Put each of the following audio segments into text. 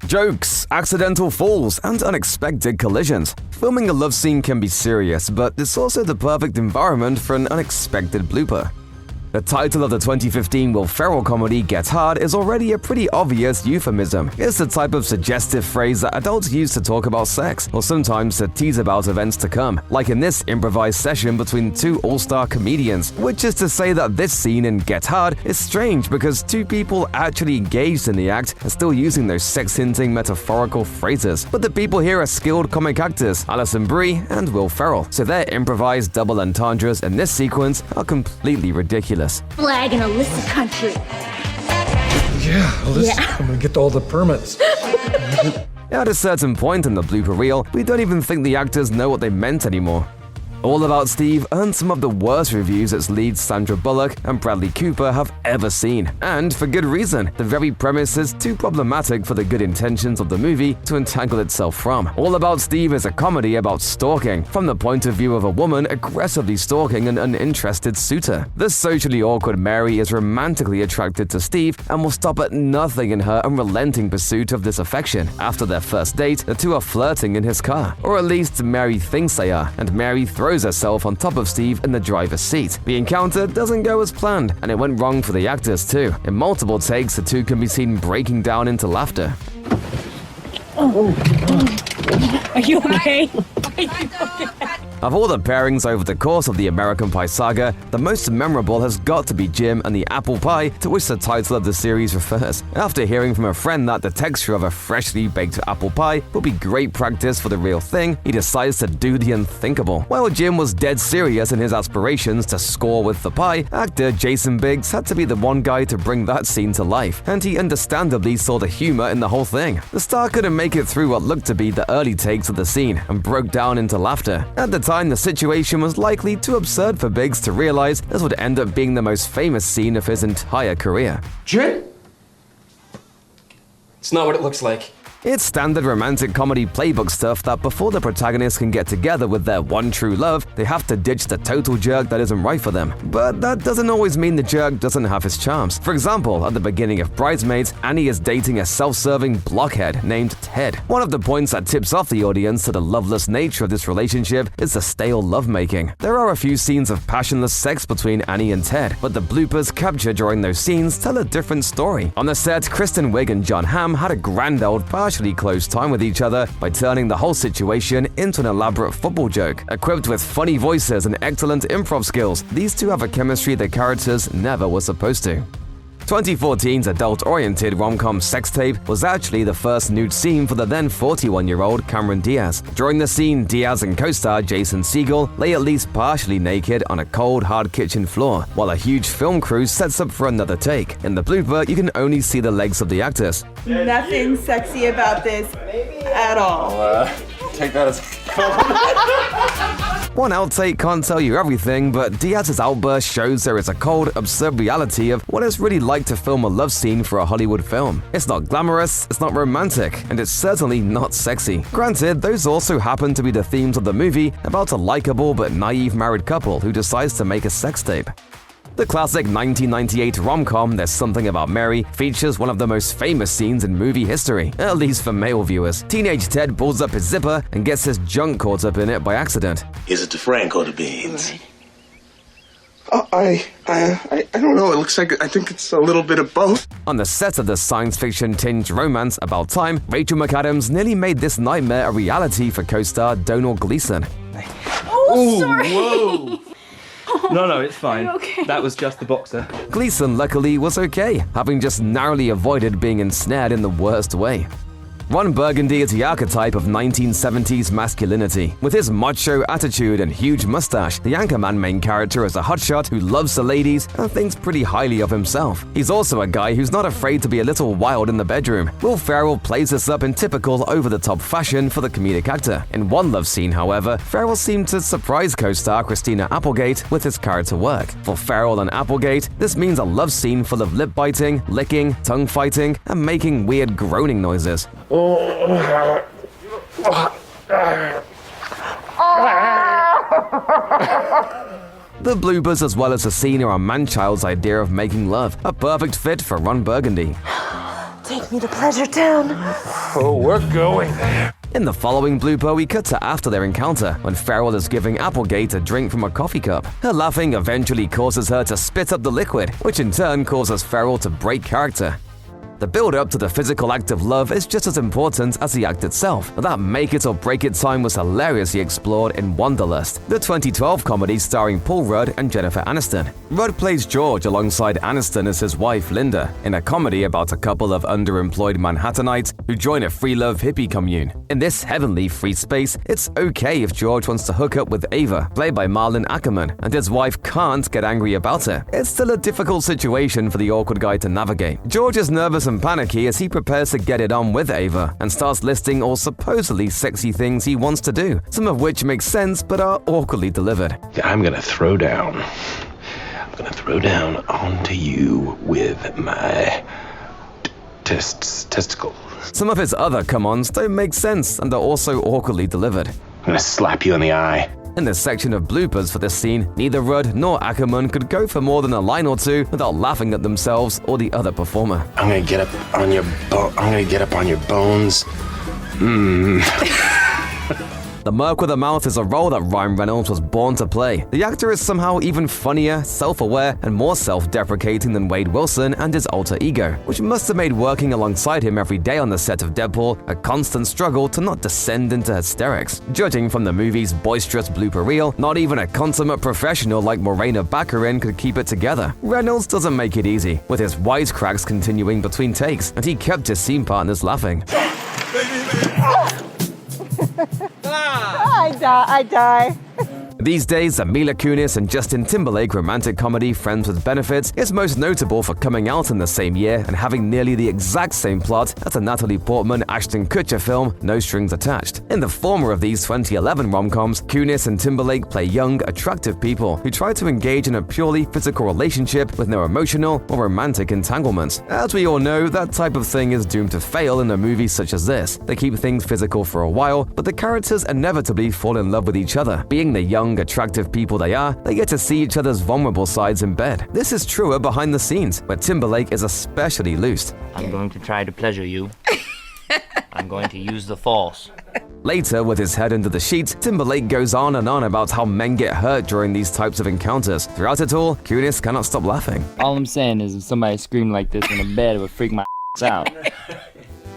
Jokes, accidental falls, and unexpected collisions. Filming a love scene can be serious, but it's also the perfect environment for an unexpected blooper. The title of the 2015 Will Ferrell comedy Get Hard is already a pretty obvious euphemism. It's the type of suggestive phrase that adults use to talk about sex, or sometimes to tease about events to come, like in this improvised session between two all-star comedians, which is to say that this scene in Get Hard is strange because two people actually engaged in the act are still using those sex-hinting metaphorical phrases. But the people here are skilled comic actors, Alison Brie and Will Ferrell, so their improvised double entendres in this sequence are completely ridiculous. Flag in Alyssa country. Yeah, Alyssa, I'm gonna get all the permits. At a certain point in the blooper reel, we don't even think the actors know what they meant anymore. All About Steve earned some of the worst reviews its leads Sandra Bullock and Bradley Cooper have ever seen. And for good reason. The very premise is too problematic for the good intentions of the movie to entangle itself from. All About Steve is a comedy about stalking, from the point of view of a woman aggressively stalking an uninterested suitor. The socially awkward Mary is romantically attracted to Steve and will stop at nothing in her unrelenting pursuit of this affection. After their first date, the two are flirting in his car. Or at least Mary thinks they are, and Mary throws herself on top of Steve in the driver's seat. The encounter doesn't go as planned, and it went wrong for the actors too. In multiple takes, the two can be seen breaking down into laughter. Are you okay? Of all the pairings over the course of the American Pie saga, the most memorable has got to be Jim and the apple pie to which the title of the series refers. After hearing from a friend that the texture of a freshly baked apple pie would be great practice for the real thing, he decides to do the unthinkable. While Jim was dead serious in his aspirations to score with the pie, actor Jason Biggs had to be the one guy to bring that scene to life, and he understandably saw the humor in the whole thing. The star couldn't make it through what looked to be the early takes of the scene and broke down into laughter. At the time, the situation was likely too absurd for Biggs to realize this would end up being the most famous scene of his entire career. Jen? It's not what it looks like. It's standard romantic comedy playbook stuff that before the protagonists can get together with their one true love, they have to ditch the total jerk that isn't right for them. But that doesn't always mean the jerk doesn't have his charms. For example, at the beginning of Bridesmaids, Annie is dating a self-serving blockhead named Ted. One of the points that tips off the audience to the loveless nature of this relationship is the stale lovemaking. There are a few scenes of passionless sex between Annie and Ted, but the bloopers captured during those scenes tell a different story. On the set, Kristen Wiig and John Hamm had a grand old partially close time with each other by turning the whole situation into an elaborate football joke. Equipped with funny voices and excellent improv skills, these two have a chemistry their characters never were supposed to. 2014's adult-oriented rom-com Sex Tape was actually the first nude scene for the then 41-year-old Cameron Diaz. During the scene, Diaz and co-star Jason Segel lay at least partially naked on a cold, hard kitchen floor, while a huge film crew sets up for another take. In the blooper, you can only see the legs of the actors. Nothing sexy about this at all. Take that as One outtake can't tell you everything, but Diaz's outburst shows there is a cold, absurd reality of what it's really like to film a love scene for a Hollywood film. It's not glamorous, it's not romantic, and it's certainly not sexy. Granted, those also happen to be the themes of the movie about a likable but naive married couple who decides to make a sex tape. The classic 1998 rom-com There's Something About Mary features one of the most famous scenes in movie history, at least for male viewers. Teenage Ted pulls up his zipper and gets his junk caught up in it by accident. Is it the Franco the beans? I don't know. It looks like I think it's a little bit of both. On the set of the science fiction tinged romance About Time, Rachel McAdams nearly made this nightmare a reality for co-star Domhnall Gleeson. Oh, sorry. Whoa! No, it's fine. Are you okay? That was just the boxer. Gleeson luckily was okay, having just narrowly avoided being ensnared in the worst way. Ron Burgundy is the archetype of 1970s masculinity. With his macho attitude and huge mustache, the Anchorman main character is a hotshot who loves the ladies and thinks pretty highly of himself. He's also a guy who's not afraid to be a little wild in the bedroom. Will Ferrell plays this up in typical over-the-top fashion for the comedic actor. In one love scene, however, Ferrell seemed to surprise co-star Christina Applegate with his character work. For Ferrell and Applegate, this means a love scene full of lip-biting, licking, tongue-fighting, and making weird groaning noises. The bloopers as well as the scene are a man-child's idea of making love, a perfect fit for Ron Burgundy. Take me to Pleasure Town. Oh, we're going there. In the following blooper, we cut to after their encounter, when Farrell is giving Applegate a drink from a coffee cup. Her laughing eventually causes her to spit up the liquid, which in turn causes Farrell to break character. The build-up to the physical act of love is just as important as the act itself, but that make-it-or-break-it time was hilariously explored in Wanderlust, the 2012 comedy starring Paul Rudd and Jennifer Aniston. Rudd plays George alongside Aniston as his wife Linda, in a comedy about a couple of underemployed Manhattanites who join a free love hippie commune. In this heavenly free space, it's okay if George wants to hook up with Ava, played by Marlon Ackerman, and his wife can't get angry about it. It's still a difficult situation for the awkward guy to navigate. George is nervous and panicky as he prepares to get it on with Ava and starts listing all supposedly sexy things he wants to do, some of which make sense but are awkwardly delivered. I'm gonna throw down. I'm gonna throw down onto you with my testicles. Some of his other come-ons don't make sense and are also awkwardly delivered. I'm gonna slap you in the eye. In the section of bloopers for this scene, neither Rudd nor Ackerman could go for more than a line or two without laughing at themselves or the other performer. I'm gonna get up on your bones. The Merc with a Mouth is a role that Ryan Reynolds was born to play. The actor is somehow even funnier, self-aware, and more self-deprecating than Wade Wilson and his alter ego, which must have made working alongside him every day on the set of Deadpool a constant struggle to not descend into hysterics. Judging from the movie's boisterous blooper reel, not even a consummate professional like Morena Baccarin could keep it together. Reynolds doesn't make it easy, with his wisecracks continuing between takes, and he kept his scene partners laughing. I die. These days, the Mila Kunis and Justin Timberlake romantic comedy Friends with Benefits is most notable for coming out in the same year and having nearly the exact same plot as the Natalie Portman Ashton Kutcher film No Strings Attached. In the former of these 2011 rom-coms, Kunis and Timberlake play young, attractive people who try to engage in a purely physical relationship with no emotional or romantic entanglements. As we all know, that type of thing is doomed to fail in a movie such as this. They keep things physical for a while, but the characters inevitably fall in love with each other. Being the young, attractive people they are, they get to see each other's vulnerable sides in bed. This is truer behind the scenes, where Timberlake is especially loose. I'm going to try to pleasure you. I'm going to use the force. Later, with his head under the sheets, Timberlake goes on and on about how men get hurt during these types of encounters. Throughout it all, Kunis cannot stop laughing. All I'm saying is if somebody screamed like this in the bed, it would freak my out.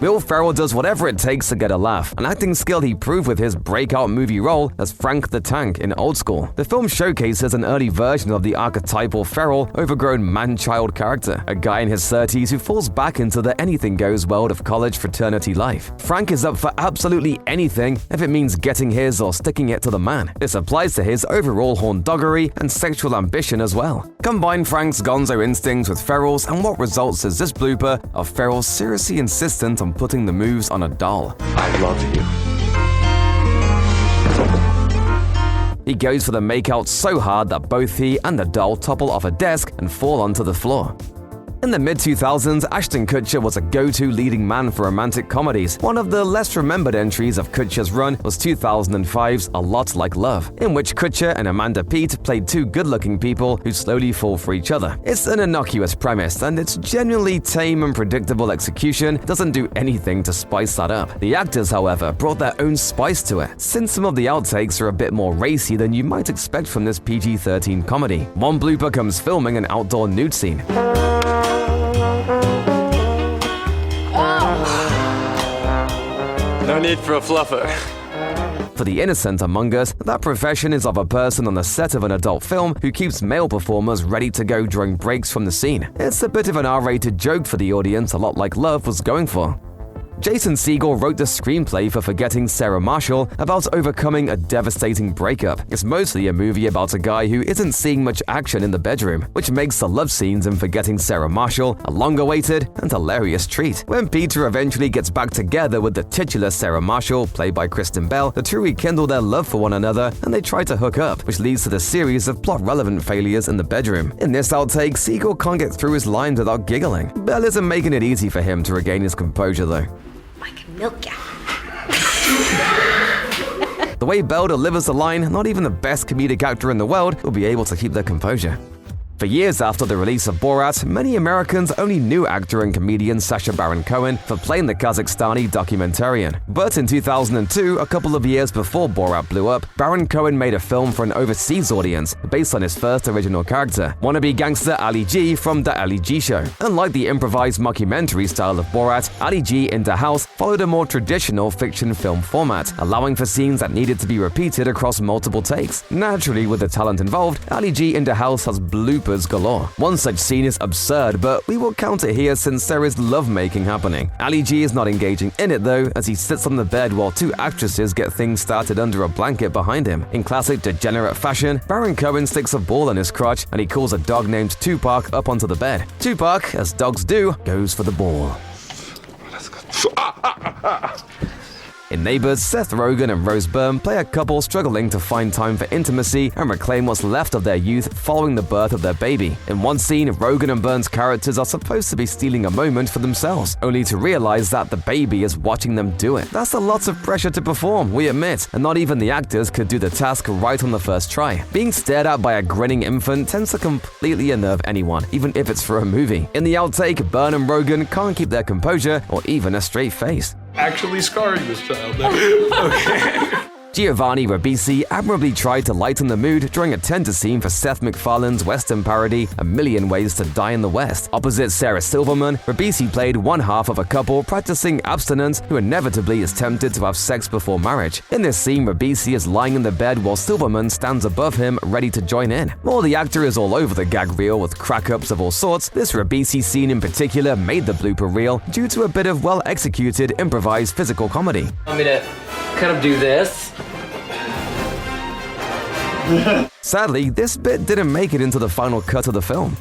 Will Ferrell does whatever it takes to get a laugh, an acting skill he proved with his breakout movie role as Frank the Tank in Old School. The film showcases an early version of the archetypal Ferrell, overgrown man-child character, a guy in his 30s who falls back into the anything-goes world of college fraternity life. Frank is up for absolutely anything if it means getting his or sticking it to the man. This applies to his overall horndoggery and sexual ambition as well. Combine Frank's gonzo instincts with Ferrell's, and what results is this blooper of Ferrell seriously insistent on putting the moves on a doll. I love you. He goes for the makeout so hard that both he and the doll topple off a desk and fall onto the floor. In the mid-2000s, Ashton Kutcher was a go-to leading man for romantic comedies. One of the less remembered entries of Kutcher's run was 2005's A Lot Like Love, in which Kutcher and Amanda Peet played two good-looking people who slowly fall for each other. It's an innocuous premise, and its genuinely tame and predictable execution doesn't do anything to spice that up. The actors, however, brought their own spice to it, since some of the outtakes are a bit more racy than you might expect from this PG-13 comedy. One blooper comes filming an outdoor nude scene. No need for a fluffer. For the innocent among us, that profession is of a person on the set of an adult film who keeps male performers ready to go during breaks from the scene. It's a bit of an R-rated joke for the audience, A Lot Like Love was going for. Jason Segel wrote the screenplay for Forgetting Sarah Marshall about overcoming a devastating breakup. It's mostly a movie about a guy who isn't seeing much action in the bedroom, which makes the love scenes in Forgetting Sarah Marshall a long-awaited and hilarious treat. When Peter eventually gets back together with the titular Sarah Marshall, played by Kristen Bell, the two rekindle their love for one another and they try to hook up, which leads to the series of plot-relevant failures in the bedroom. In this outtake, Segel can't get through his lines without giggling. Bell isn't making it easy for him to regain his composure, though. I can milk ya. The way Bell delivers the line, not even the best comedic actor in the world will be able to keep their composure. For years after the release of Borat, many Americans only knew actor and comedian Sacha Baron Cohen for playing the Kazakhstani documentarian. But in 2002, a couple of years before Borat blew up, Baron Cohen made a film for an overseas audience based on his first original character, wannabe gangster Ali G from The Ali G Show. Unlike the improvised mockumentary style of Borat, Ali G Indahouse followed a more traditional fiction film format, allowing for scenes that needed to be repeated across multiple takes. Naturally, with the talent involved, Ali G Indahouse has bloopers galore. One such scene is absurd, but we will count it here since there is lovemaking happening. Ali G is not engaging in it though, as he sits on the bed while two actresses get things started under a blanket behind him. In classic degenerate fashion, Baron Cohen sticks a ball in his crotch and he calls a dog named Tupac up onto the bed. Tupac, as dogs do, goes for the ball. In Neighbours, Seth Rogen and Rose Byrne play a couple struggling to find time for intimacy and reclaim what's left of their youth following the birth of their baby. In one scene, Rogen and Byrne's characters are supposed to be stealing a moment for themselves, only to realize that the baby is watching them do it. That's a lot of pressure to perform, we admit, and not even the actors could do the task right on the first try. Being stared at by a grinning infant tends to completely unnerve anyone, even if it's for a movie. In the outtake, Byrne and Rogen can't keep their composure or even a straight face. Actually scarring this child. Okay. Giovanni Ribisi admirably tried to lighten the mood during a tender scene for Seth MacFarlane's Western parody A Million Ways to Die in the West. Opposite Sarah Silverman, Ribisi played one half of a couple practicing abstinence who inevitably is tempted to have sex before marriage. In this scene, Ribisi is lying in the bed while Silverman stands above him, ready to join in. While the actor is all over the gag reel with crack-ups of all sorts, this Ribisi scene in particular made the blooper reel due to a bit of well-executed improvised physical comedy. Want me to kind of do this? Sadly, this bit didn't make it into the final cut of the film.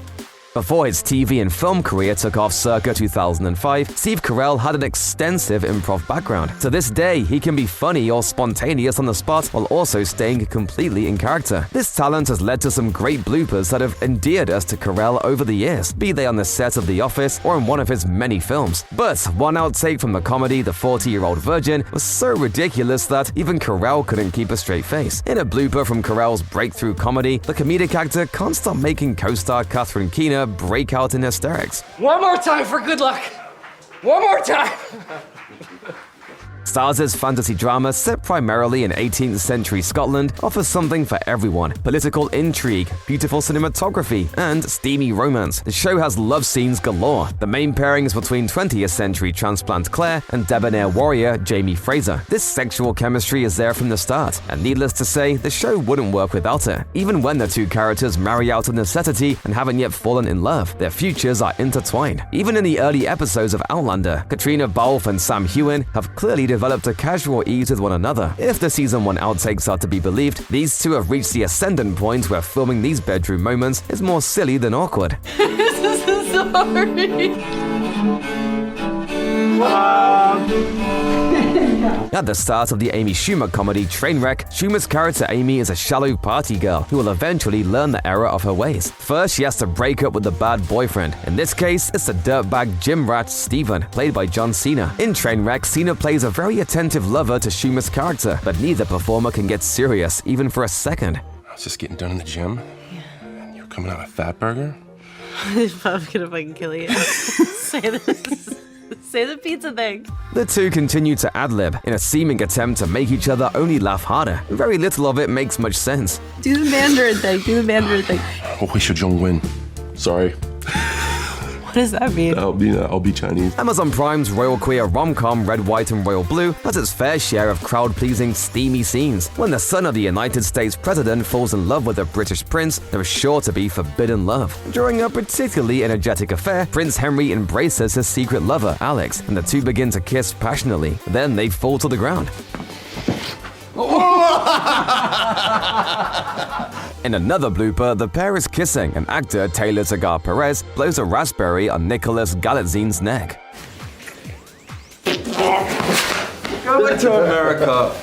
Before his TV and film career took off circa 2005, Steve Carell had an extensive improv background. To this day, he can be funny or spontaneous on the spot while also staying completely in character. This talent has led to some great bloopers that have endeared us to Carell over the years, be they on the set of The Office or in one of his many films. But one outtake from the comedy The 40-Year-Old Virgin was so ridiculous that even Carell couldn't keep a straight face. In a blooper from Carell's breakthrough comedy, the comedic actor can't stop making co-star Catherine Keener break out in hysterics. One more time for good luck. One more time. Stars' fantasy drama, set primarily in 18th century Scotland, offers something for everyone. Political intrigue, beautiful cinematography, and steamy romance. The show has love scenes galore. The main pairing is between 20th century transplant Claire and debonair warrior Jamie Fraser. This sexual chemistry is there from the start, and needless to say, the show wouldn't work without it. Even when the two characters marry out of necessity and haven't yet fallen in love, their futures are intertwined. Even in the early episodes of Outlander, Katrina Balfe and Sam Heughan have clearly developed a casual ease with one another. If the season 1 outtakes are to be believed, these two have reached the ascendant point where filming these bedroom moments is more silly than awkward. Sorry. At the start of the Amy Schumer comedy Trainwreck, Schumer's character Amy is a shallow party girl who will eventually learn the error of her ways. First, she has to break up with the bad boyfriend. In this case, it's the dirtbag gym rat Steven, played by John Cena. In Trainwreck, Cena plays a very attentive lover to Schumer's character, but neither performer can get serious, even for a second. I was just getting done in the gym. Yeah. And you're coming out with Fat Burger? I'm gonna fucking kill you. Say this. Say the pizza thing. The two continue to ad-lib in a seeming attempt to make each other only laugh harder. Very little of it makes much sense. Do the Mandarin thing. Do the Mandarin thing. Win. Sorry. What does that mean? I'll be Chinese. Amazon Prime's royal queer rom-com Red, White and Royal Blue has its fair share of crowd-pleasing, steamy scenes. When the son of the United States president falls in love with a British prince, there is sure to be forbidden love. During a particularly energetic affair, Prince Henry embraces his secret lover, Alex, and the two begin to kiss passionately. Then they fall to the ground. In another blooper, the pair is kissing, and actor Taylor Zagar Perez blows a raspberry on Nicholas Galatzin's neck. Go back to America.